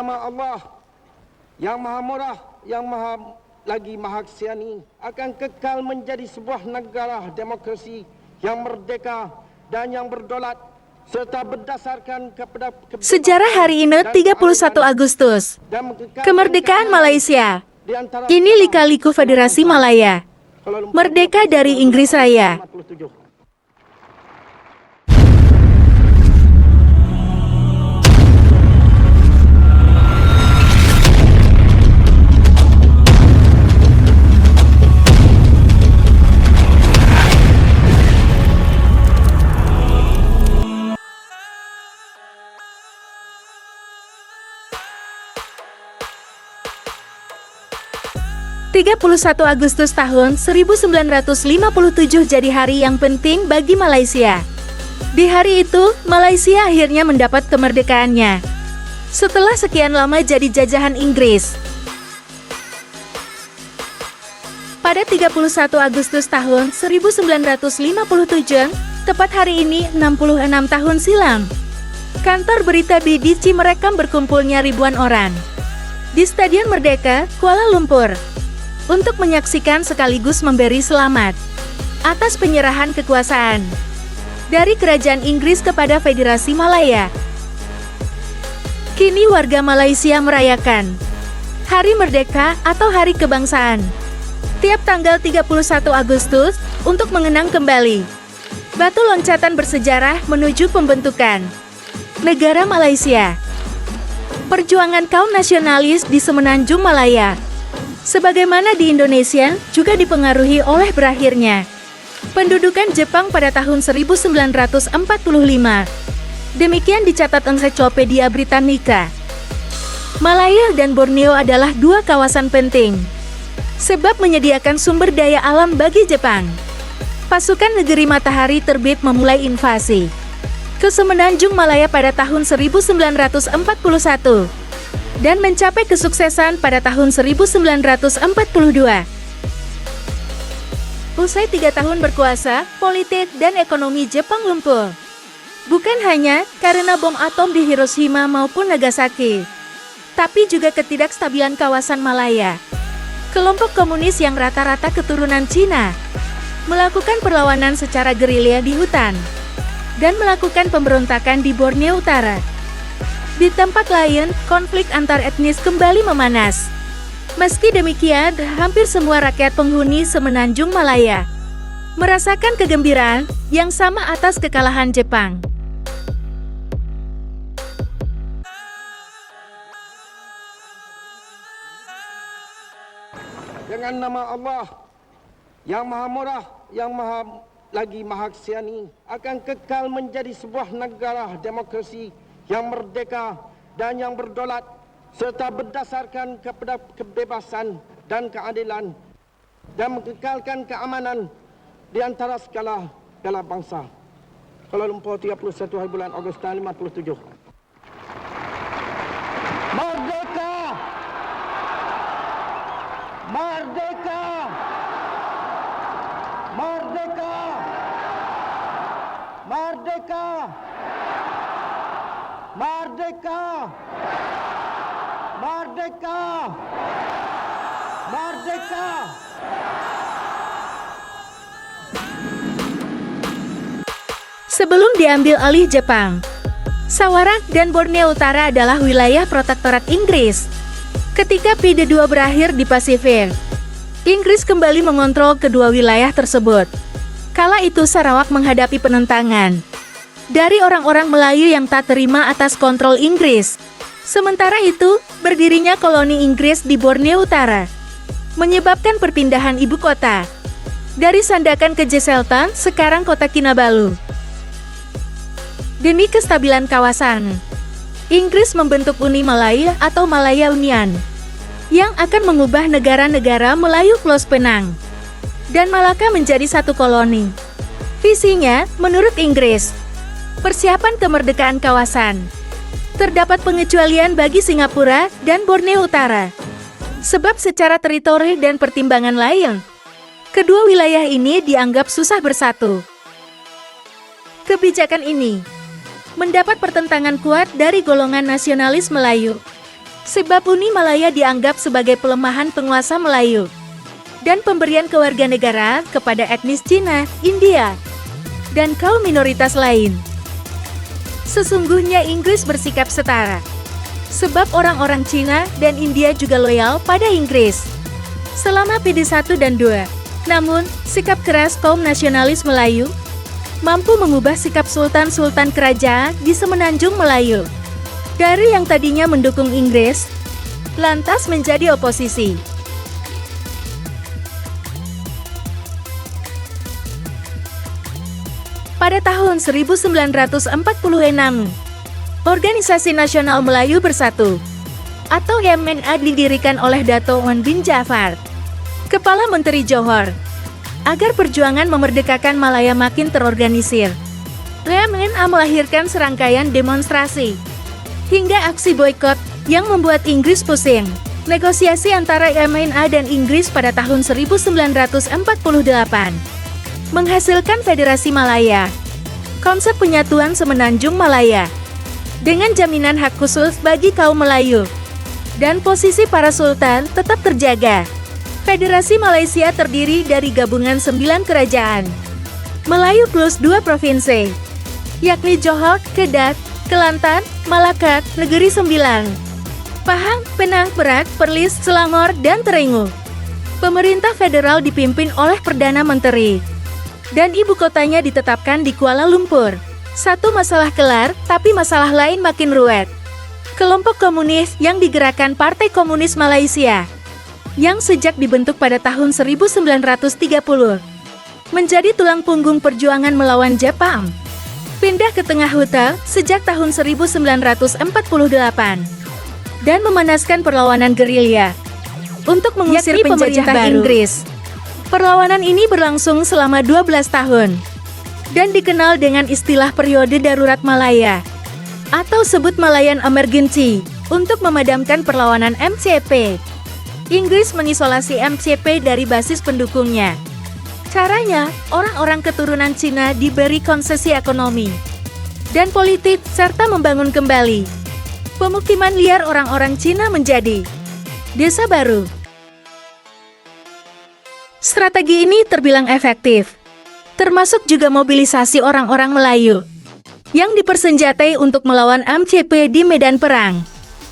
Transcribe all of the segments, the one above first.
nama Allah yang Maha Murah, yang Maha Kasiani akan kekal menjadi sebuah negara demokrasi yang merdeka dan yang berdaulat serta berdasarkan kepada Sejarah hari ini 31 Agustus. Kemerdekaan Malaysia. Ini lika-liku Federasi Malaya. Merdeka dari Inggris Raya. 31 Agustus tahun 1957 jadi hari yang penting bagi Malaysia. Di hari itu, Malaysia akhirnya mendapat kemerdekaannya. Setelah sekian lama jadi jajahan Inggris. Pada 31 Agustus tahun 1957, tepat hari ini 66 tahun silam, kantor berita BBC merekam berkumpulnya ribuan orang di Stadion Merdeka, Kuala Lumpur, untuk menyaksikan sekaligus memberi selamat atas penyerahan kekuasaan dari Kerajaan Inggris kepada Federasi Malaya. Kini warga Malaysia merayakan Hari Merdeka atau Hari Kebangsaan tiap tanggal 31 Agustus untuk mengenang kembali batu loncatan bersejarah menuju pembentukan negara Malaysia. Perjuangan kaum nasionalis di Semenanjung Malaya, sebagaimana di Indonesia, juga dipengaruhi oleh berakhirnya pendudukan Jepang pada tahun 1945. Demikian dicatat Ensiklopedia Britannica. Malaya dan Borneo adalah dua kawasan penting, sebab menyediakan sumber daya alam bagi Jepang. Pasukan Negeri Matahari Terbit memulai invasi ke Semenanjung Malaya pada tahun 1941 dan mencapai kesuksesan pada tahun 1942. Usai 3 tahun berkuasa, politik dan ekonomi Jepang lumpuh. Bukan hanya karena bom atom di Hiroshima maupun Nagasaki, tapi juga ketidakstabilan kawasan Malaya. Kelompok komunis yang rata-rata keturunan Cina melakukan perlawanan secara gerilya di hutan dan melakukan pemberontakan di Borneo Utara. Di tempat lain, konflik antar etnis kembali memanas. Meski demikian, hampir semua rakyat penghuni Semenanjung Malaya merasakan kegembiraan yang sama atas kekalahan Jepang. Dengan nama Allah yang Maha Murah, yang Maha Kasiani akan kekal menjadi sebuah negara demokrasi yang merdeka dan yang berdaulat serta berdasarkan kepada kebebasan dan keadilan dan mengekalkan keamanan di antara segala bangsa. Kuala Lumpur, 31 hari bulan Ogos tahun 57. Merdeka! Merdeka! Merdeka! Merdeka! Merdeka! Merdeka! Merdeka! Sebelum diambil alih Jepang, Sarawak dan Borneo Utara adalah wilayah protektorat Inggris. Ketika PD II berakhir di Pasifik, Inggris kembali mengontrol kedua wilayah tersebut. Kala itu Sarawak menghadapi penentangan dari orang-orang Melayu yang tak terima atas kontrol Inggris. Sementara itu, berdirinya koloni Inggris di Borneo Utara menyebabkan perpindahan ibu kota dari Sandakan ke Jesselton, sekarang kota Kinabalu. Demi kestabilan kawasan, Inggris membentuk Uni Malaya atau Malaya Union yang akan mengubah negara-negara Melayu Pulau Penang dan Malaka menjadi satu koloni. Visinya, menurut Inggris, persiapan kemerdekaan kawasan. Terdapat pengecualian bagi Singapura dan Borneo Utara, sebab secara teritori dan pertimbangan lain, kedua wilayah ini dianggap susah bersatu. Kebijakan ini mendapat pertentangan kuat dari golongan nasionalis Melayu Sebab Uni Malaya dianggap sebagai pelemahan penguasa Melayu dan pemberian kewarganegaraan kepada etnis Cina, India, dan kaum minoritas lain. Sesungguhnya Inggris bersikap setara, sebab orang-orang Cina dan India juga loyal pada Inggris selama PD1 dan 2. Namun, sikap keras kaum nasionalis Melayu mampu mengubah sikap sultan-sultan kerajaan di semenanjung Melayu dari yang tadinya mendukung Inggris, lantas menjadi oposisi. Pada tahun 1946, Organisasi Nasional Melayu Bersatu atau MNA didirikan oleh Dato' Wan bin Ja'far, Kepala Menteri Johor, agar perjuangan memerdekakan Malaya makin terorganisir. MNA melahirkan serangkaian demonstrasi hingga aksi boikot yang membuat Inggris pusing. Negosiasi antara MNA dan Inggris pada tahun 1948 menghasilkan Federasi Malaya, konsep penyatuan semenanjung Malaya, dengan jaminan hak khusus bagi kaum Melayu, dan posisi para sultan tetap terjaga. Federasi Malaysia terdiri dari gabungan 9 kerajaan Melayu plus 2 provinsi, yakni Johor, Kedah, Kelantan, Malaka, Negeri Sembilan, Pahang, Penang, Perak, Perlis, Selangor, dan Terengganu. Pemerintah federal dipimpin oleh Perdana Menteri, dan ibu kotanya ditetapkan di Kuala Lumpur. Satu masalah kelar, tapi masalah lain makin ruwet. Kelompok komunis yang digerakkan Partai Komunis Malaysia, yang sejak dibentuk pada tahun 1930, menjadi tulang punggung perjuangan melawan Jepang, pindah ke tengah hutan sejak tahun 1948, dan memanaskan perlawanan gerilya untuk mengusir penjajah Inggris. Perlawanan ini berlangsung selama 12 tahun dan dikenal dengan istilah periode darurat Malaya atau sebut Malayan Emergency untuk memadamkan perlawanan MCP. Inggris mengisolasi MCP dari basis pendukungnya. Caranya, orang-orang keturunan Cina diberi konsesi ekonomi dan politik serta membangun kembali pemukiman liar orang-orang Cina menjadi desa baru. Strategi ini terbilang efektif, termasuk juga mobilisasi orang-orang Melayu yang dipersenjatai untuk melawan MCP di medan perang.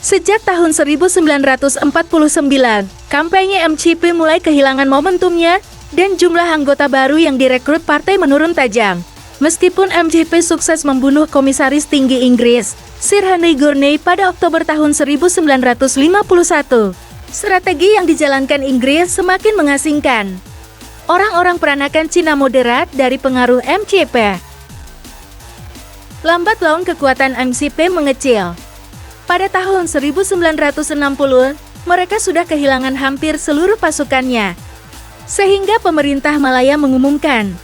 Sejak tahun 1949, kampanye MCP mulai kehilangan momentumnya dan jumlah anggota baru yang direkrut partai menurun tajam. Meskipun MCP sukses membunuh Komisaris Tinggi Inggris, Sir Henry Gurney pada Oktober tahun 1951. Strategi yang dijalankan Inggris semakin mengasingkan orang-orang peranakan Cina moderat dari pengaruh MCP. Lambat laun kekuatan MCP mengecil. Pada tahun 1960, mereka sudah kehilangan hampir seluruh pasukannya, sehingga pemerintah Malaya mengumumkan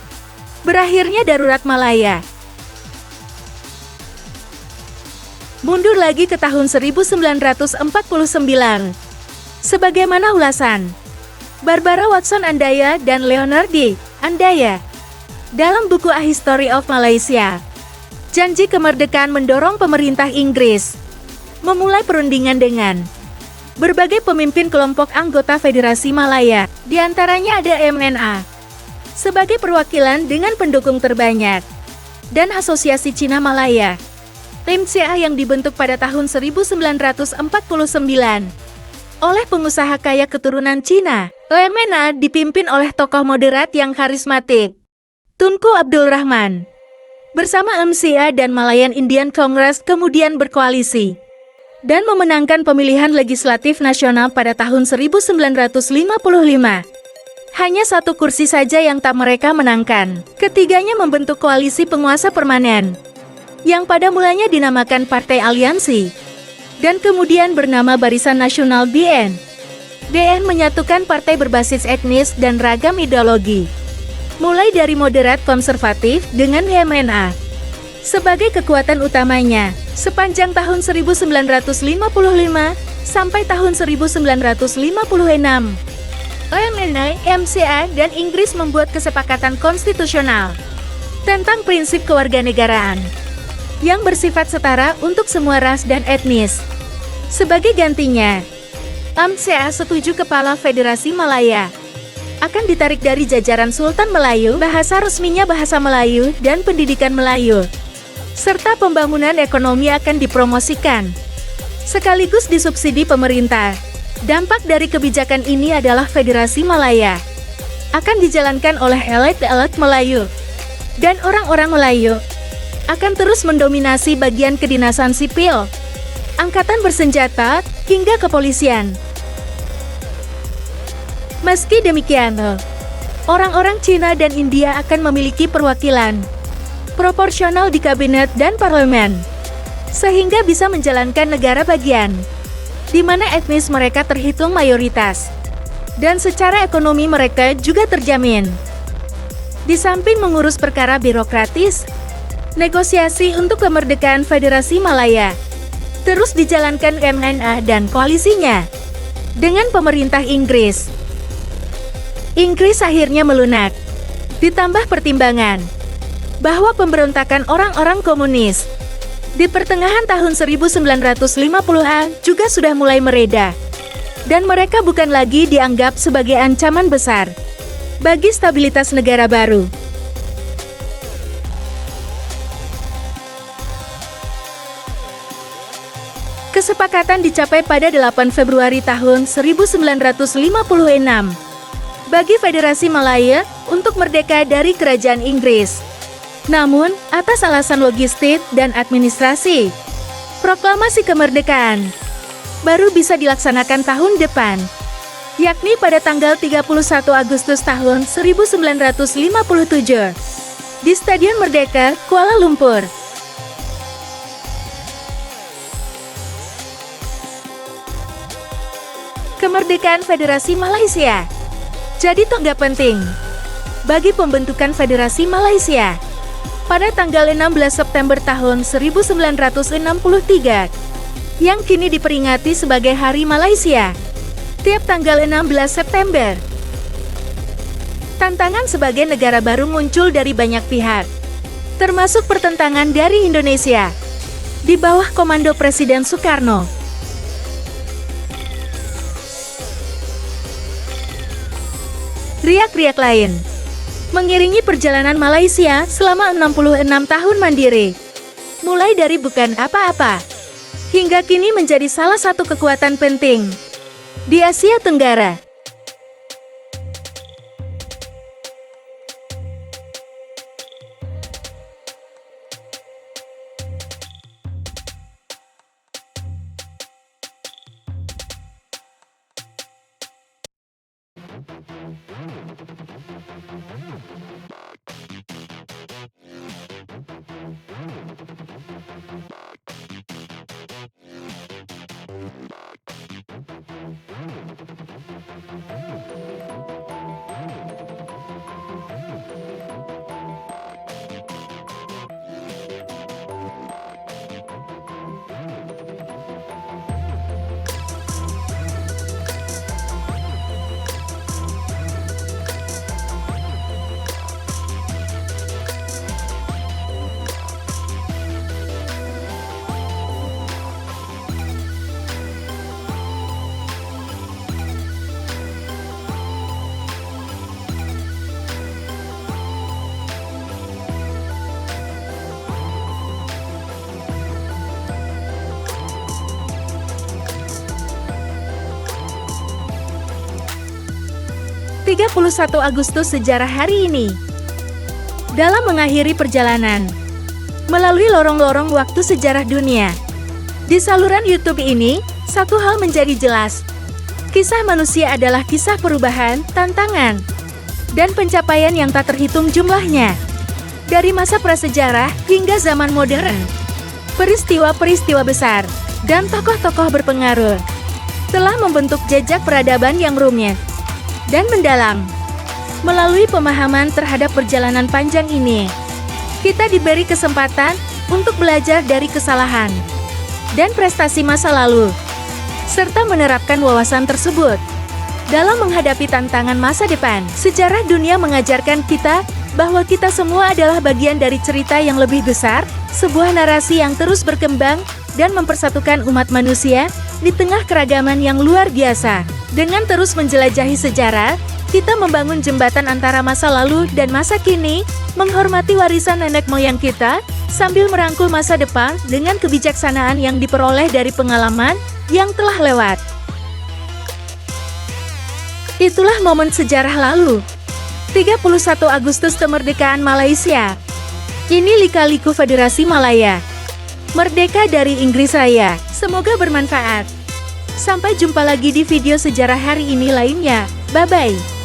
berakhirnya darurat Malaya. Mundur lagi ke tahun 1949. Sebagaimana ulasan Barbara Watson Andaya dan Leonard D. Andaya dalam buku A History of Malaysia, janji kemerdekaan mendorong pemerintah Inggris memulai perundingan dengan berbagai pemimpin kelompok anggota Federasi Malaya, diantaranya ada MNA sebagai perwakilan dengan pendukung terbanyak, dan Asosiasi Cina Malaya, MCA, yang dibentuk pada tahun 1949 oleh pengusaha kaya keturunan Cina. MNA dipimpin oleh tokoh moderat yang karismatik, Tunku Abdul Rahman. Bersama MCA dan Malayan Indian Congress kemudian berkoalisi dan memenangkan pemilihan legislatif nasional pada tahun 1955. Hanya satu kursi saja yang tak mereka menangkan. Ketiganya membentuk koalisi penguasa permanen, yang pada mulanya dinamakan Partai Aliansi, dan kemudian bernama Barisan Nasional BN. BN menyatukan partai berbasis etnis dan ragam ideologi, mulai dari moderat konservatif dengan MNA sebagai kekuatan utamanya sepanjang tahun 1955 sampai tahun 1956. MNA, MCA, dan Inggris membuat kesepakatan konstitusional tentang prinsip kewarganegaraan yang bersifat setara untuk semua ras dan etnis. Sebagai gantinya, AMCA setuju Kepala Federasi Malaya akan ditarik dari jajaran Sultan Melayu, bahasa resminya bahasa Melayu, dan pendidikan Melayu. Serta pembangunan ekonomi akan dipromosikan, sekaligus disubsidi pemerintah. Dampak dari kebijakan ini adalah Federasi Malaya akan dijalankan oleh elit-elit Melayu, dan orang-orang Melayu akan terus mendominasi bagian kedinasan sipil, angkatan bersenjata, hingga kepolisian. Meski demikian, orang-orang Cina dan India akan memiliki perwakilan proporsional di kabinet dan parlemen, sehingga bisa menjalankan negara bagian, di mana etnis mereka terhitung mayoritas, dan secara ekonomi mereka juga terjamin. Di samping mengurus perkara birokratis, negosiasi untuk kemerdekaan Federasi Malaya terus dijalankan MNA dan koalisinya dengan pemerintah Inggris. Inggris akhirnya melunak, ditambah pertimbangan bahwa pemberontakan orang-orang komunis di pertengahan tahun 1950-an juga sudah mulai mereda, dan mereka bukan lagi dianggap sebagai ancaman besar bagi stabilitas negara baru. Kesepakatan dicapai pada 8 Februari tahun 1956 bagi Federasi Malaya untuk merdeka dari Kerajaan Inggris. Namun, atas alasan logistik dan administrasi, proklamasi kemerdekaan baru bisa dilaksanakan tahun depan, yakni pada tanggal 31 Agustus tahun 1957 di Stadion Merdeka, Kuala Lumpur. Kemerdekaan Federasi Malaysia jadi tonggak penting bagi pembentukan Federasi Malaysia pada tanggal 16 September tahun 1963 yang kini diperingati sebagai Hari Malaysia tiap tanggal 16 September. Tantangan sebagai negara baru muncul dari banyak pihak, termasuk pertentangan dari Indonesia di bawah komando Presiden Soekarno. Riak-riak lain mengiringi perjalanan Malaysia selama 66 tahun mandiri, mulai dari bukan apa-apa hingga kini menjadi salah satu kekuatan penting di Asia Tenggara. (31 Agustus sejarah hari ini). Dalam mengakhiri perjalanan melalui lorong-lorong waktu sejarah dunia, di saluran YouTube ini, satu hal menjadi jelas. Kisah manusia adalah kisah perubahan, tantangan, dan pencapaian yang tak terhitung jumlahnya. Dari masa prasejarah hingga zaman modern, peristiwa-peristiwa besar dan tokoh-tokoh berpengaruh telah membentuk jejak peradaban yang rumit dan mendalam. Melalui pemahaman terhadap perjalanan panjang ini, kita diberi kesempatan untuk belajar dari kesalahan dan prestasi masa lalu, serta menerapkan wawasan tersebut dalam menghadapi tantangan masa depan. Sejarah dunia mengajarkan kita bahwa kita semua adalah bagian dari cerita yang lebih besar, sebuah narasi yang terus berkembang dan mempersatukan umat manusia di tengah keragaman yang luar biasa. Dengan terus menjelajahi sejarah, kita membangun jembatan antara masa lalu dan masa kini, menghormati warisan nenek moyang kita, sambil merangkul masa depan dengan kebijaksanaan yang diperoleh dari pengalaman yang telah lewat. Itulah momen sejarah lalu. 31 Agustus kemerdekaan Malaysia. Ini lika-liku Federasi Malaya. Merdeka dari Inggris Raya. Semoga bermanfaat. Sampai jumpa lagi di video sejarah hari ini lainnya. Bye-bye.